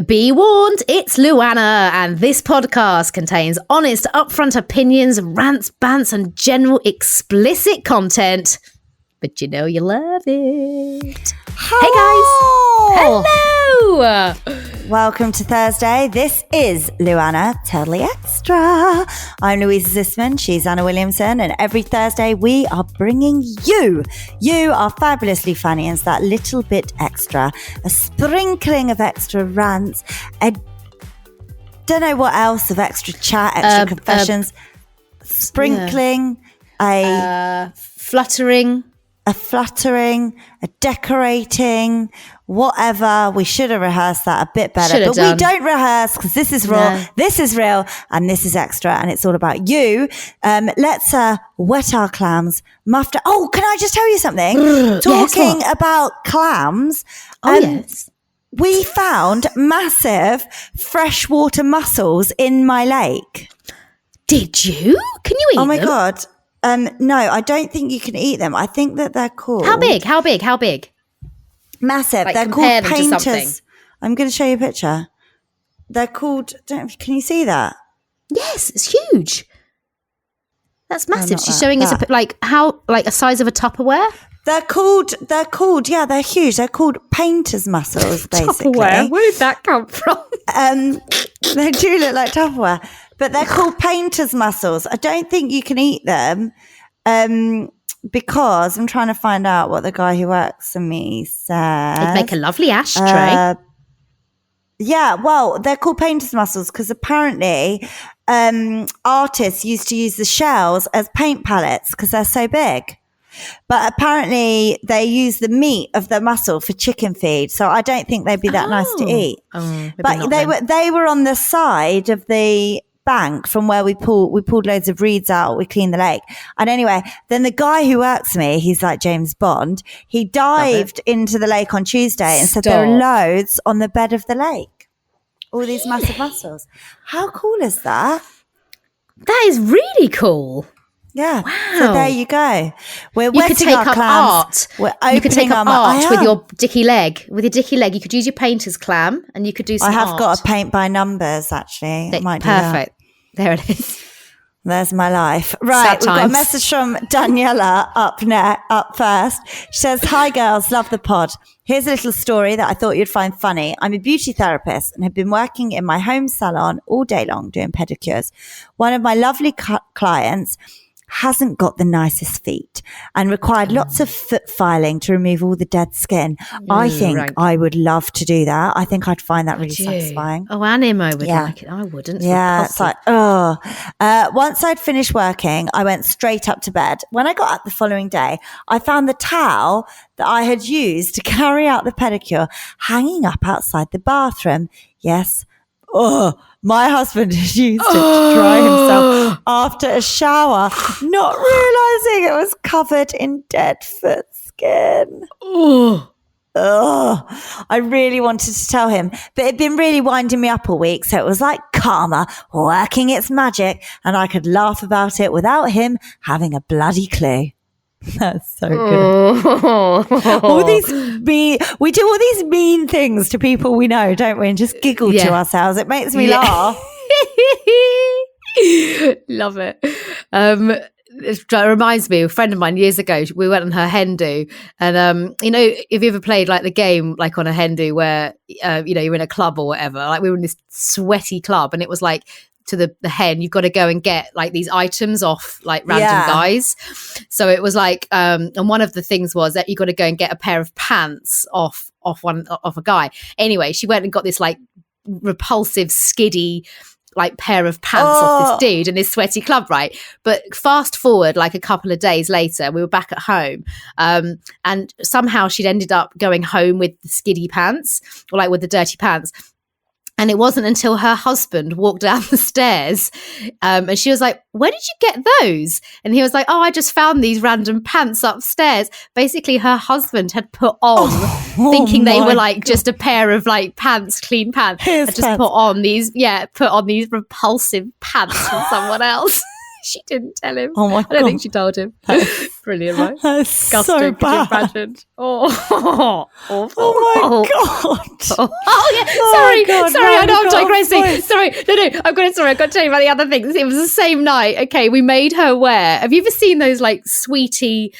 Be warned, it's Luana, and this podcast contains honest, upfront opinions, rants, bants, and general explicit content. But you know you love it. Hello. Hey guys! Hello! Welcome to Thursday. This is Luana, Totally Extra. I'm Louisa Zisman, she's Anna Williamson, and every Thursday we are bringing you are fabulously funny and that little bit extra, a sprinkling of extra rants, don't know what else of extra chat, extra confessions, sprinkling, a fluttering, a decorating, whatever. We should have rehearsed that a bit better, but we don't rehearse because this is raw, this is real, and this is extra, and it's all about you. Let's wet our clams, muffed. Oh, can I just tell you something? Talking about clams. Yes. We found massive freshwater mussels in my lake. Did you? Can you eat them? Oh my God. No, I don't think you can eat them. I think that they're called... How big? Massive. Like, they're called painters. I'm going to show you a picture. They're called... Can you see that? Yes, it's huge. That's massive. She's showing us a size of a Tupperware. They're called, yeah, they're huge. They're called painters mussels, basically. Tupperware? Where did that come from? They do look like Tupperware. But they're called painters mussels. I don't think you can eat them because I'm trying to find out what the guy who works for me says. It'd make a lovely ashtray. Yeah, well, they're called painters mussels because apparently artists used to use the shells as paint palettes because they're so big. But apparently they use the meat of the mussel for chicken feed. So I don't think they'd be that nice to eat. But they were on the side of the bank from where we pulled loads of reeds out, we cleaned the lake, and anyway, then the guy who works for me, he's like James Bond, he dived into the lake on Tuesday and said there are loads on the bed of the lake, all these massive mussels. How cool is that? That is really cool. Yeah. Wow. So there you go. You could take up art. You could take up art with your dicky leg. With your dicky leg, you could use your painter's clam, and you could do some art. I have got a paint by numbers, actually. Perfect. There it is. There's my life. Right, we've got a message from Daniela up first. She says, "Hi girls, love the pod. Here's a little story that I thought you'd find funny. I'm a beauty therapist and have been working in my home salon all day long doing pedicures. One of my lovely clients hasn't got the nicest feet and required lots of foot filing to remove all the dead skin. I think I would love to do that. I think I'd find that really satisfying." Oh, Animo would like it. I wouldn't. Yeah, it's like, once I'd finished working, I went straight up to bed. When I got up the following day, I found the towel that I had used to carry out the pedicure hanging up outside the bathroom. Yes. My husband had used it to dry himself after a shower, not realizing it was covered in dead foot skin. I really wanted to tell him, but it'd been really winding me up all week, so it was like karma working its magic, and I could laugh about it without him having a bloody clue. That's so good. We do all these mean things to people we know, don't we? And just giggle to ourselves. It makes me laugh. Love it. It reminds me of a friend of mine years ago. We went on her hen do, and if you ever played like the game like on a hen do where you're in a club or whatever, like we were in this sweaty club, and it was like, to the hen, you've got to go and get like these items off like random guys. So it was like, and one of the things was that you got to go and get a pair of pants off a guy. Anyway, she went and got this like repulsive, skiddy like pair of pants off this dude in this sweaty club, right? But fast forward like a couple of days later, we were back at home, and somehow she'd ended up going home with the skiddy pants, or like with the dirty pants. And it wasn't until her husband walked down the stairs and she was like, "Where did you get those?" And he was like, "Oh, I just found these random pants upstairs." Basically, her husband had put on, thinking they were like just a pair of like pants, clean pants, had just put on these repulsive pants from someone else. She didn't tell him. Oh my I don't God. think she told him. Brilliant, right? That's so Disgusting. Could you bad. imagine? Oh, awful. Oh my God. Oh yeah. Oh, God, Sorry. no, I know I'm we've got a digressing. voice. Sorry. No. I've got to tell you about the other things. It was the same night. Okay, we made her wear. Have you ever seen those like sweetie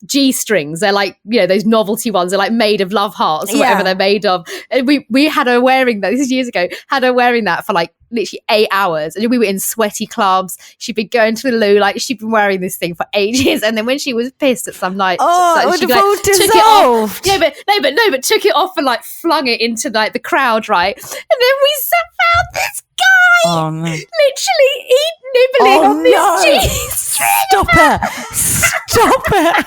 G-strings? They're like, those novelty ones. They're like made of love hearts or whatever they're made of. And we had her wearing that. This is years ago. Had her wearing that for like literally 8 hours. And we were in sweaty clubs. She'd been going to the loo. Like she'd been wearing this thing for ages. And then when she was pissed at some night, she it all took it off. But took it off and like flung it into like the crowd, right? And then we found this guy literally nibbling on this G-string. Stop it.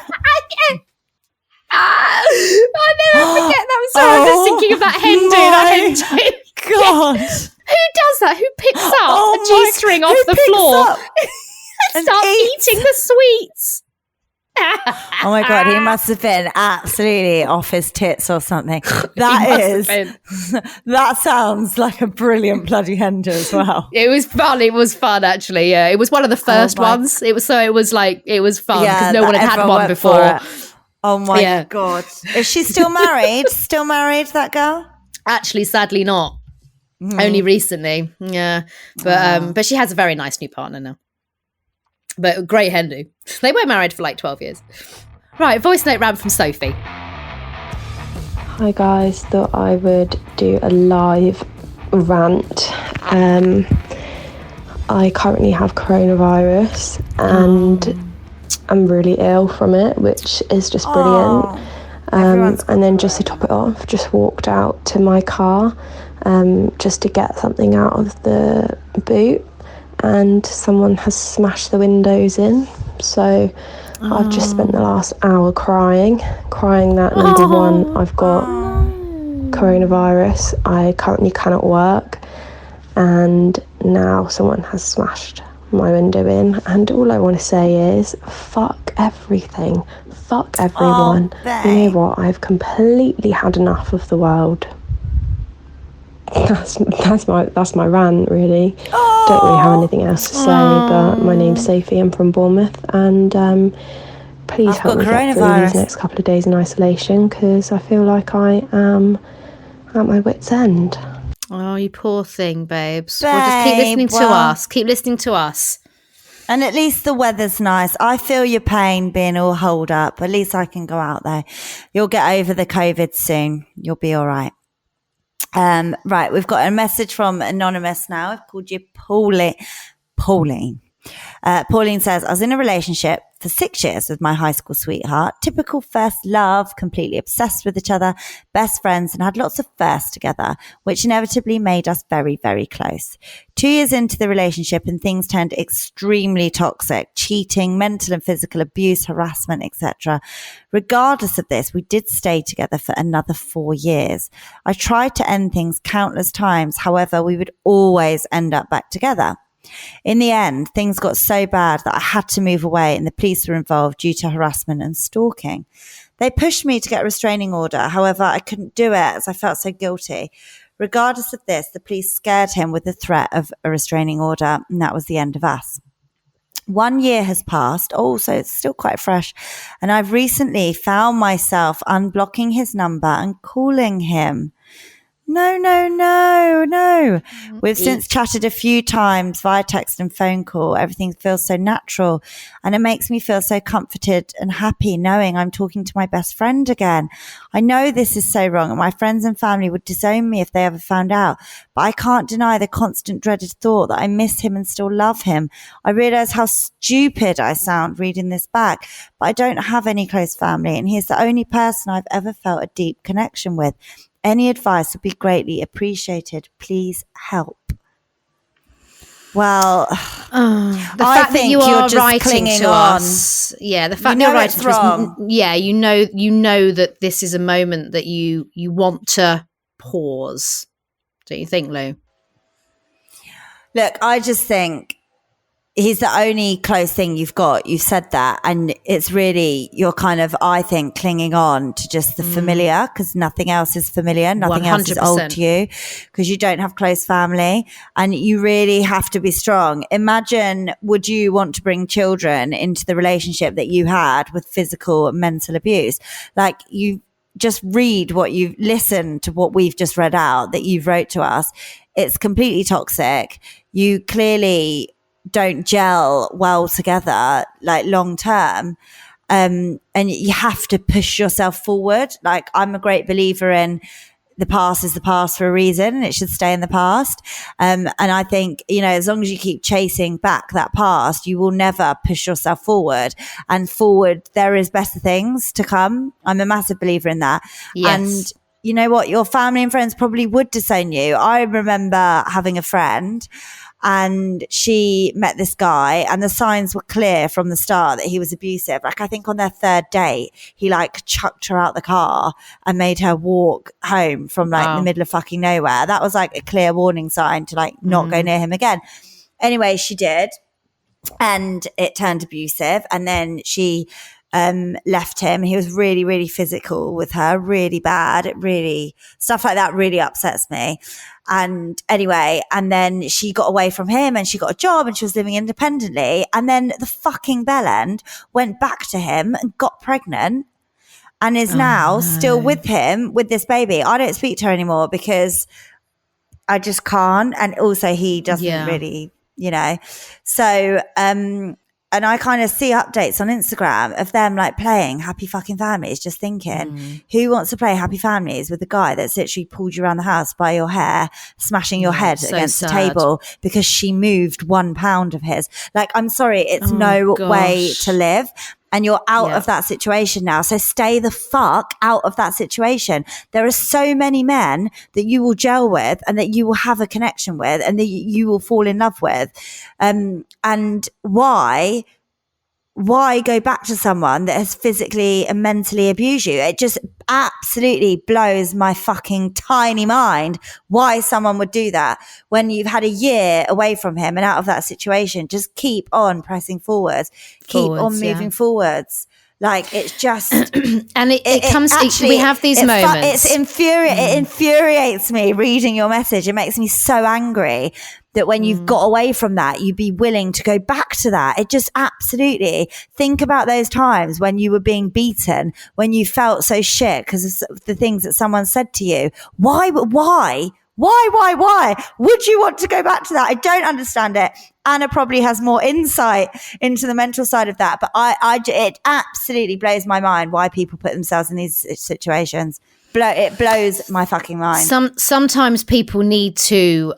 I'll never forget that. I'm sorry, I'm just thinking of that hen do. God. Who does that? Who picks up a G-string off the floor and starts eating the sweets? Oh my God, he must have been absolutely off his tits or something. That sounds like a brilliant bloody hen do as well. It was fun actually. Yeah, it was one of the first ones. It was fun because no one had had one before. Oh my God. Is she still married? Still married, that girl? Actually, sadly not. Only recently. Yeah. But she has a very nice new partner now. But great hen do. They were married for like 12 years. Right, voice note round from Sophie. Hi guys, thought I would do a live rant. I currently have coronavirus and I'm really ill from it, which is just brilliant. And then just to top it off, just walked out to my car just to get something out of the boot, and someone has smashed the windows in. So I've just spent the last hour crying that number one, I've got coronavirus. I currently cannot work, and now someone has smashed my window in, and all I want to say is fuck everything, fuck everyone. You know what, I've completely had enough of the world. That's my rant, really. Don't really have anything else to say, but my name's Sophie, I'm from Bournemouth, and please help me get through these next couple of days in isolation, because I feel like I am at my wit's end. Oh, you poor thing, babes. Well, just keep listening to us. Keep listening to us. And at least the weather's nice. I feel your pain being all holed up. At least I can go out there. You'll get over the COVID soon. You'll be all right. Right, we've got a message from Anonymous now. I've called you Pauline. Pauline says, I was in a relationship for 6 years with my high school sweetheart. Typical first love, completely obsessed with each other, best friends, and had lots of firsts together, which inevitably made us very, very close. 2 years into the relationship and things turned extremely toxic, cheating, mental and physical abuse, harassment, etc. Regardless of this, we did stay together for another 4 years. I tried to end things countless times. However, we would always end up back together. In the end, things got so bad that I had to move away, and the police were involved due to harassment and stalking. They pushed me to get a restraining order. However, I couldn't do it as I felt so guilty. Regardless of this, the police scared him with the threat of a restraining order, and that was the end of us. 1 year has passed. So it's still quite fresh. And I've recently found myself unblocking his number and calling him. No. We've since chatted a few times via text and phone call. Everything feels so natural, and it makes me feel so comforted and happy knowing I'm talking to my best friend again. I know this is so wrong, and my friends and family would disown me if they ever found out, but I can't deny the constant dreaded thought that I miss him and still love him. I realize how stupid I sound reading this back, but I don't have any close family, and he's the only person I've ever felt a deep connection with. Any advice would be greatly appreciated. Please help. Well, the fact that you are writing to us, the fact that you're writing to us, you know that this is a moment that you want to pause. Don't you think, Lou? Look, I just think he's the only close thing you've got. You've said that. And it's really, you're kind of, I think, clinging on to just the familiar, because nothing else is familiar. Nothing 100%. else is old to you, because you don't have close family, and you really have to be strong. Imagine, would you want to bring children into the relationship that you had with physical and mental abuse? Like, you just read what you've listened to, what we've just read out that you've wrote to us. It's completely toxic. You clearly don't gel well together, like long term. And you have to push yourself forward. Like, I'm a great believer in the past is the past for a reason, and it should stay in the past. And I think, you know, as long as you keep chasing back that past, you will never push yourself forward. And forward, there is better things to come. I'm a massive believer in that. Yes. And you know what? Your family and friends probably would disown you. I remember having a friend, and she met this guy, and the signs were clear from the start that he was abusive. Like, I think on their third date, he like chucked her out the car and made her walk home from like the middle of fucking nowhere. That was like a clear warning sign to like not go near him again. Anyway, she did, and it turned abusive. And then she left him. He was really, really physical with her, really bad. It really, stuff like that really upsets me. And anyway, and then she got away from him, and she got a job, and she was living independently. And then the fucking bellend went back to him and got pregnant, and is now still with him with this baby. I don't speak to her anymore because I just can't. And also he doesn't really, you know, so, and I kind of see updates on Instagram of them like playing Happy Fucking Families, just thinking, who wants to play Happy Families with the guy that's literally pulled you around the house by your hair, smashing your head against the table because she moved 1 pound of his? Like, I'm sorry, it's no way to live. And you're out of that situation now. So stay the fuck out of that situation. There are so many men that you will gel with, and that you will have a connection with, and that you will fall in love with. And why go back to someone that has physically and mentally abused you? It just absolutely blows my fucking tiny mind why someone would do that when you've had a year away from him and out of that situation. Just keep on pressing forwards, keep on moving forwards. Like, it's just, and it comes. Actually, we have these moments. It infuriates me reading your message. It makes me so angry that when you've got away from that, you'd be willing to go back to that. It just absolutely, think about those times when you were being beaten, when you felt so shit because of the things that someone said to you. Why would you want to go back to that? I don't understand it. Anna probably has more insight into the mental side of that, but it absolutely blows my mind why people put themselves in these situations. It blows my fucking mind. Sometimes people need to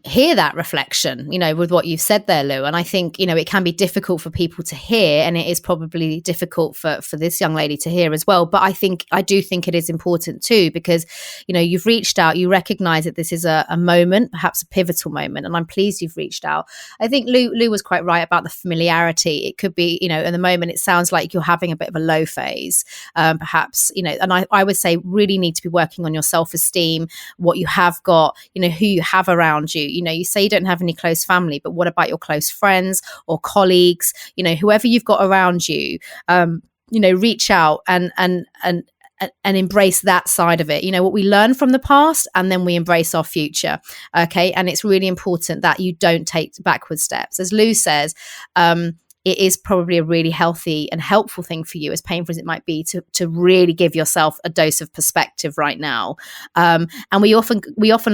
hear that reflection, you know, with what you've said there, Lou. And I think, you know, it can be difficult for people to hear, and it is probably difficult for this young lady to hear as well. But I do think it is important too, because, you know, you've reached out, you recognize that this is a moment, perhaps a pivotal moment, and I'm pleased you've reached out. I think Lou was quite right about the familiarity. It could be, you know, in the moment, it sounds like you're having a bit of a low phase, perhaps, you know, and I would say really need to be working on your self-esteem, what you have got, you know, who you have around you. You know, you say you don't have any close family, but what about your close friends or colleagues? You know, whoever you've got around you, you know, reach out and embrace that side of it. You know, what we learn from the past, and then we embrace our future. Okay. And it's really important that you don't take backward steps. As Lou says, it is probably a really healthy and helpful thing for you, as painful as it might be, to really give yourself a dose of perspective right now. And we often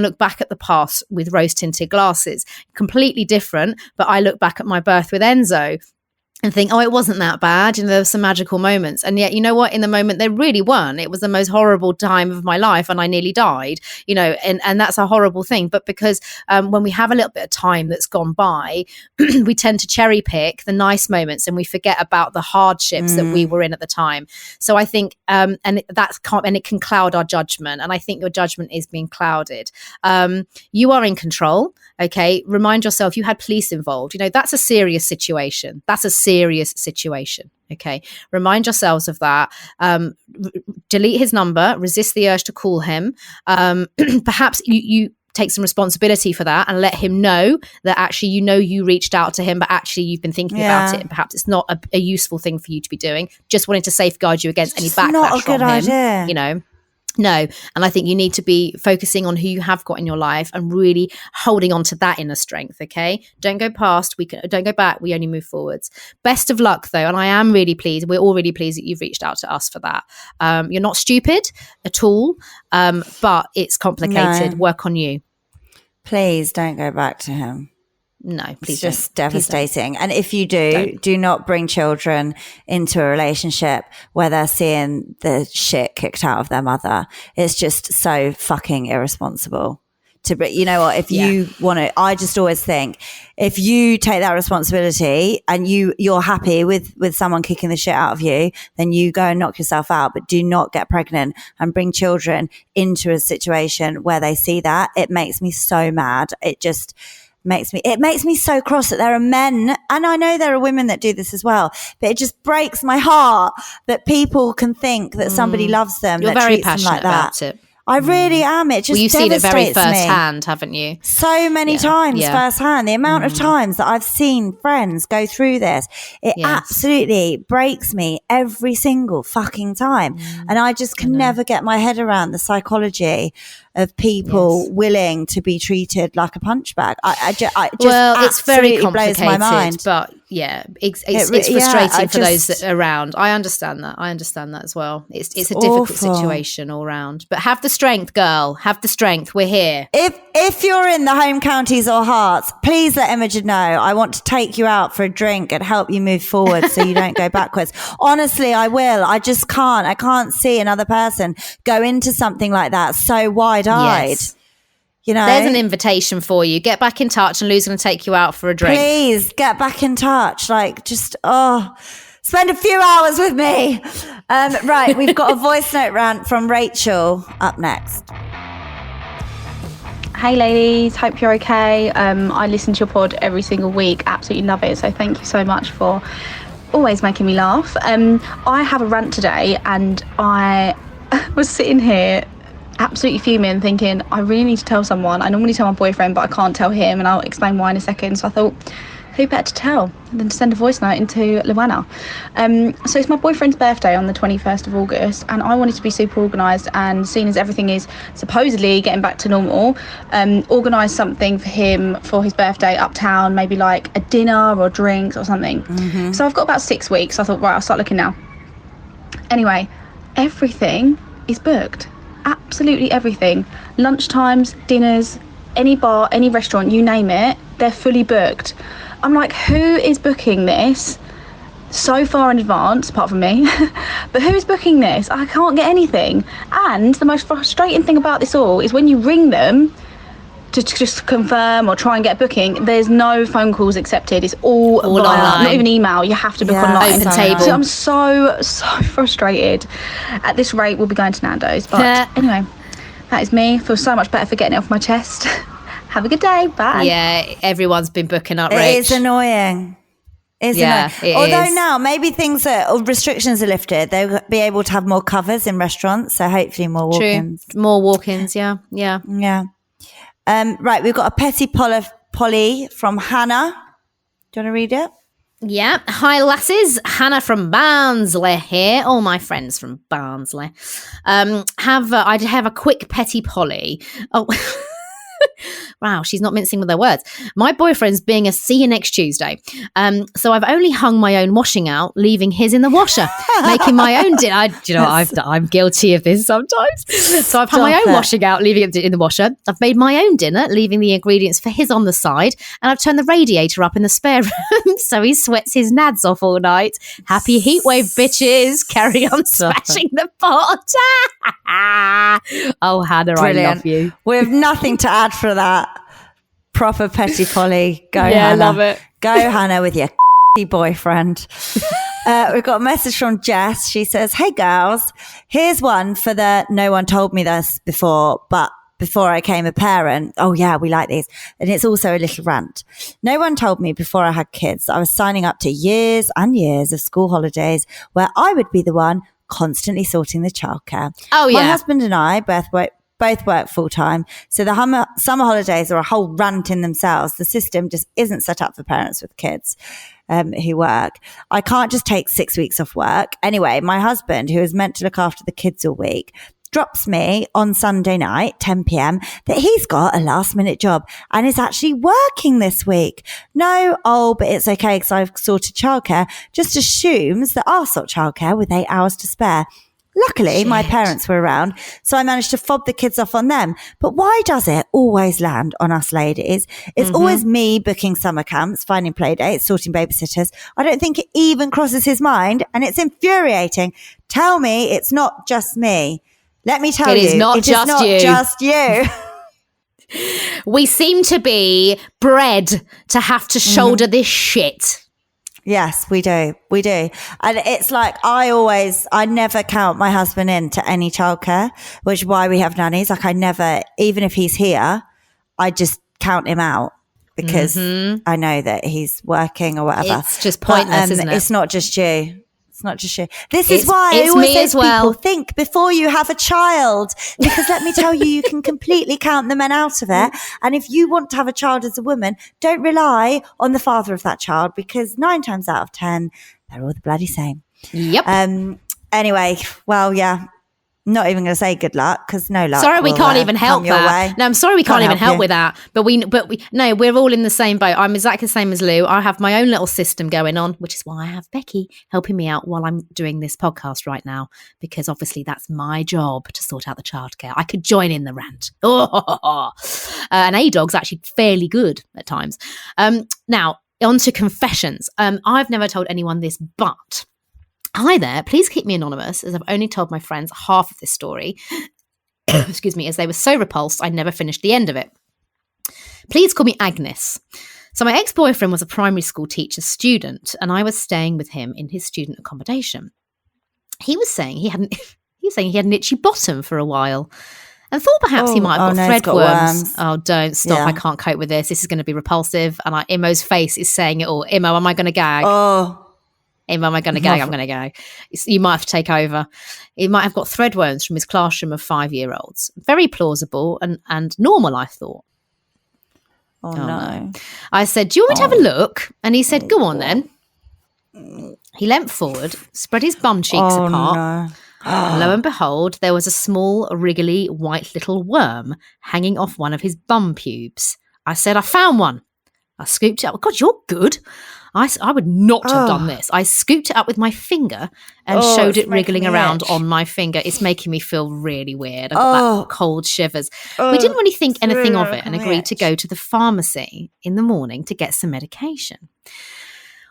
look back at the past with rose-tinted glasses, completely different. But I look back at my birth with Enzo and think, oh, it wasn't that bad. You know, there were some magical moments. And yet, you know what? In the moment, there really weren't. It was the most horrible time of my life, and I nearly died, you know, and that's a horrible thing. But because when we have a little bit of time that's gone by, we tend to cherry pick the nice moments, and we forget about the hardships that we were in at the time. So I think, and it can cloud our judgment. And I think your judgment is being clouded. You are in control. Okay. Remind yourself you had police involved. You know, that's a serious situation. Okay. Remind yourselves of that. Delete his number, resist the urge to call him. Perhaps you take some responsibility for that and let him know that actually, you reached out to him, but actually you've been thinking about it and perhaps it's not a useful thing for you to be doing. Just wanting to safeguard you against any backlash not a good from him, idea. No. And I think you need to be focusing on who you have got in your life and really holding on to that inner strength. Okay. Don't go past. Don't go back. We only move forwards. Best of luck though. And I am really pleased. We're all really pleased that you've reached out to us for that. You're not stupid at all. But it's complicated. Work on you. Please don't go back to him. No, please. It's just devastating. And if you do not bring children into a relationship where they're seeing the shit kicked out of their mother. It's just so fucking irresponsible. You know what? If you want to, I just always think if you take that responsibility and you're happy with someone kicking the shit out of you, then you go and knock yourself out. But do not get pregnant and bring children into a situation where they see that. It makes me so mad. It makes me so cross that there are men, and I know there are women that do this as well, but it just breaks my heart that people can think that somebody loves them. You're that very treats them passionate like that. about it. I really am. It just you've seen it very devastates me. firsthand, haven't you? So many times firsthand. The amount of times that I've seen friends go through this, it absolutely breaks me every single fucking time. And I just can never get my head around the psychology of people willing to be treated like a punchbag. It's very complicated, blows my mind. But it's frustrating for those that are around. I understand that. as well. It's a difficult situation all round. But have the strength, girl. Have the strength. We're here. If you're in the home counties or Hearts, please let Imogen know. I want to take you out for a drink and help you move forward so you don't go backwards. Honestly, I will. I just can't. I can't see another person go into something like that so wide-eyed. Yes. There's an invitation for you. Get back in touch and Lou's going to take you out for a drink. Please get back in touch. Spend a few hours with me. Right, we've got a voice note rant from Rachel up next. Hey ladies, hope you're okay. I listen to your pod every single week. Absolutely love it. So thank you so much for always making me laugh. I have a rant today and I was sitting here absolutely fuming, thinking I really need to tell someone. I normally tell my boyfriend, but I can't tell him, and I'll explain why in a second. So I thought, who better to tell than to send a voice note into Luana? So it's my boyfriend's birthday on the 21st of August, and I wanted to be super organised, and seeing as everything is supposedly getting back to normal, organise something for him for his birthday uptown, maybe like a dinner or drinks or something. So I've got about 6 weeks. I thought, right, I'll start looking now. Anyway, everything is booked. Absolutely everything. Lunchtimes, dinners, any bar, any restaurant, you name it, they're fully booked. I'm like, who is booking this so far in advance, apart from me? But who is booking this? I can't get anything. And the most frustrating thing about this all is when you ring them to just confirm or try and get a booking, there's no phone calls accepted. It's all via, online. Not even email. You have to book online. Open table. So I'm so frustrated. At this rate, we'll be going to Nando's. But anyway, that is me. Feel so much better for getting it off my chest. Have a good day. Bye. Yeah, everyone's been booking up, It Rach. is annoying. Although now maybe restrictions are lifted, they'll be able to have more covers in restaurants. So hopefully more walk-ins. True. More walk-ins. Yeah. Right, we've got a petty Polly from Hannah. Do you want to read it? Yeah. Hi, lasses. Hannah from Barnsley here. All my friends from Barnsley. I'd have a quick petty Polly. Oh, wow, she's not mincing with her words. My boyfriend's being a see you next Tuesday. So I've only hung my own washing out, leaving his in the washer, making my own dinner. I'm guilty of this sometimes. So I've hung my own washing out, leaving it in the washer. I've made my own dinner, leaving the ingredients for his on the side. And I've turned the radiator up in the spare room so he sweats his nads off all night. Happy heatwave, bitches. Carry on smashing the pot. Oh, Hannah, Brilliant. I love you. We have nothing to add for that. Proper petty Polly. Go, yeah, Hannah. I love it. Go, Hannah, with your boyfriend. We've got a message from Jess. She says, hey, girls, here's one for the no one told me this before, but before I became a parent. Oh, yeah, we like these. And it's also a little rant. No one told me before I had kids that I was signing up to years and years of school holidays where I would be the one constantly sorting the childcare. Oh, yeah. My husband and I both both work full time. So the summer holidays are a whole rant in themselves. The system just isn't set up for parents with kids who work. I can't just take 6 weeks off work. Anyway, my husband, who is meant to look after the kids all week, drops me on Sunday night, 10 p.m, that he's got a last minute job and is actually working this week. No, but it's okay because I've sorted childcare. Just assumes that I'll sort childcare with 8 hours to spare. Luckily, my parents were around, so I managed to fob the kids off on them. But why does it always land on us ladies? It's always me booking summer camps, finding play dates, sorting babysitters. I don't think it even crosses his mind, and it's infuriating. Tell me it's not just me. Let me tell you, it is not just you. We seem to be bred to have to shoulder this shit. Yes, we do. We do. And it's like, I never count my husband into any childcare, which is why we have nannies. Like I never, even if he's here, I just count him out because I know that he's working or whatever. It's just pointless, isn't it? It's not just you. It's not just you. This is why I it's always me say as to well. people, think before you have a child, because let me tell you, you can completely count the men out of it. And if you want to have a child as a woman, don't rely on the father of that child because 9 times out of 10, they're all the bloody same. Yep. Anyway, well, yeah. Not even going to say good luck because no luck. Sorry, we can't even help that. No, I'm sorry we can't even help with that. But we're all in the same boat. I'm exactly the same as Lou. I have my own little system going on, which is why I have Becky helping me out while I'm doing this podcast right now, because obviously that's my job to sort out the childcare. I could join in the rant. And A-Dog's actually fairly good at times. Now, on to confessions. I've never told anyone this, but... Hi there, please keep me anonymous as I've only told my friends half of this story. Excuse me, as they were so repulsed, I never finished the end of it. Please call me Agnes. So my ex-boyfriend was a primary school teacher student and I was staying with him in his student accommodation. He was saying he had an itchy bottom for a while and thought perhaps he might have got threadworms. Oh, don't stop. Yeah. I can't cope with this. This is going to be repulsive. And Immo's face is saying it all. Immo, am I going to gag? Am I going to gag? I'm going to go. You might have to take over. He might have got threadworms from his classroom of 5-year-olds. Very plausible and normal, I thought. Oh, no. I said, do you want me to have a look? And he said, go on then. He leant forward, spread his bum cheeks apart. No. Lo and behold, there was a small, wriggly, white little worm hanging off one of his bum pubes. I said, I found one. I scooped it up. God, you're good. I would not have done this. I scooped it up with my finger and showed it wriggling around on my finger. It's making me feel really weird. I've got that cold shivers. We didn't really think anything of it and agreed to go to the pharmacy in the morning to get some medication.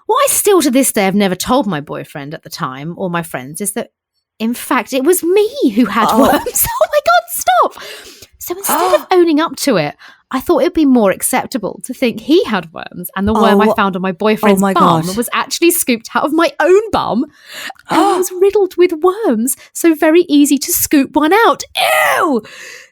What I still to this day have never told my boyfriend at the time or my friends is that, in fact, it was me who had worms. Oh my God, stop. So instead of owning up to it, I thought it'd be more acceptable to think he had worms and the worm I found on my boyfriend's bum was actually scooped out of my own bum and was riddled with worms, so very easy to scoop one out. Ew!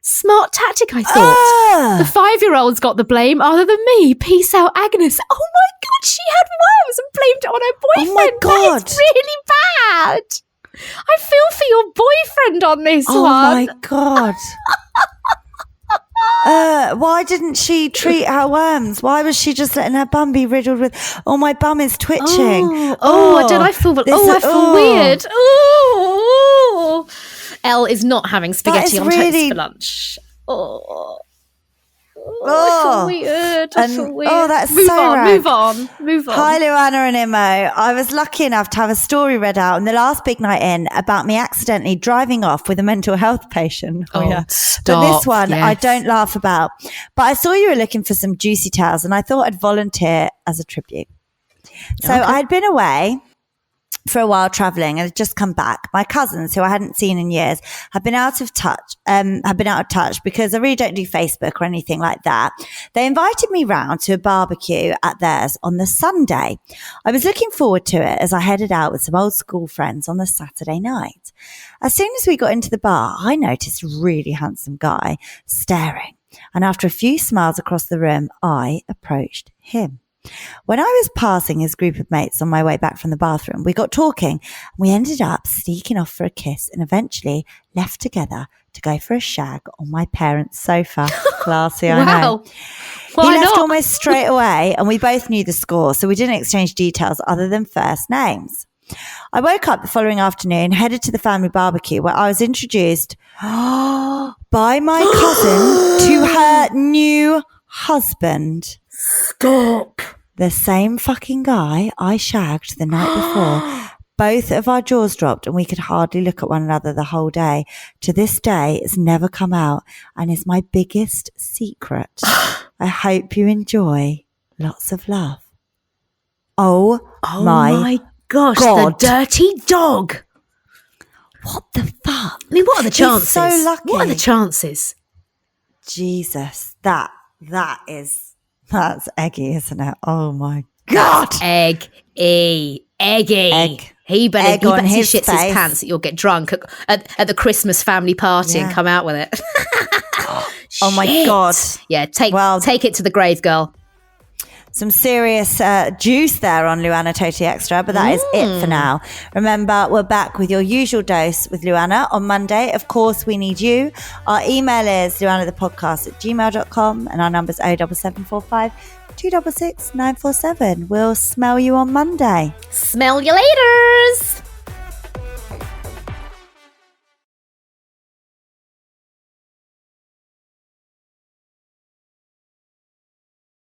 Smart tactic, I thought. The 5-year-old's got the blame other than me. Peace out, Agnes. Oh my God, she had worms and blamed it on her boyfriend. Oh my God. That is really bad. I feel for your boyfriend on this one. Oh my God. Why didn't she treat her worms? Why was she just letting her bum be riddled with, my bum is twitching. I don't. I feel weird. Oh, Elle is not having spaghetti on toast for lunch. I feel weird. That's move so on, rank. Move on. Hi, Luana and Immo. I was lucky enough to have a story read out on the last big night in about me accidentally driving off with a mental health patient. Stop. But this one, I don't laugh about. But I saw you were looking for some juicy tales and I thought I'd volunteer as a tribute. So I'd been away for a while traveling and had just come back. My cousins, who I hadn't seen in years, have been out of touch because I really don't do Facebook or anything like that. They invited me round to a barbecue at theirs on the Sunday. I was looking forward to it as I headed out with some old school friends on the Saturday night. As soon as we got into the bar, I noticed a really handsome guy staring. And after a few smiles across the room, I approached him. When I was passing his group of mates on my way back from the bathroom, we got talking and we ended up sneaking off for a kiss and eventually left together to go for a shag on my parents' sofa. Classy, I know. Wow. Why He left not? almost straight away, and we both knew the score, so we didn't exchange details other than first names. I woke up the following afternoon, headed to the family barbecue, where I was introduced by my cousin to her new husband. Stop. The same fucking guy I shagged the night before. Both of our jaws dropped and we could hardly look at one another the whole day. To this day, it's never come out and is my biggest secret. I hope you enjoy. Lots of love. Oh my gosh, God. the dirty dog. What the fuck? I mean, what are the chances? He's so lucky. What are the chances? Jesus, that's eggy, isn't it? Oh my God. Eggy. Egg. He better Egg on his shits face. his pants that you'll get drunk at the Christmas family party and come out with it. Oh my God. Yeah, take it to the grave, girl. Some serious juice there on Luana Totally Extra, but that is it for now. Remember, we're back with your usual dose with Luana on Monday. Of course, we need you. Our email is luanathepodcast@gmail.com and our number's 07745 266 947. We'll smell you on Monday. Smell you laters.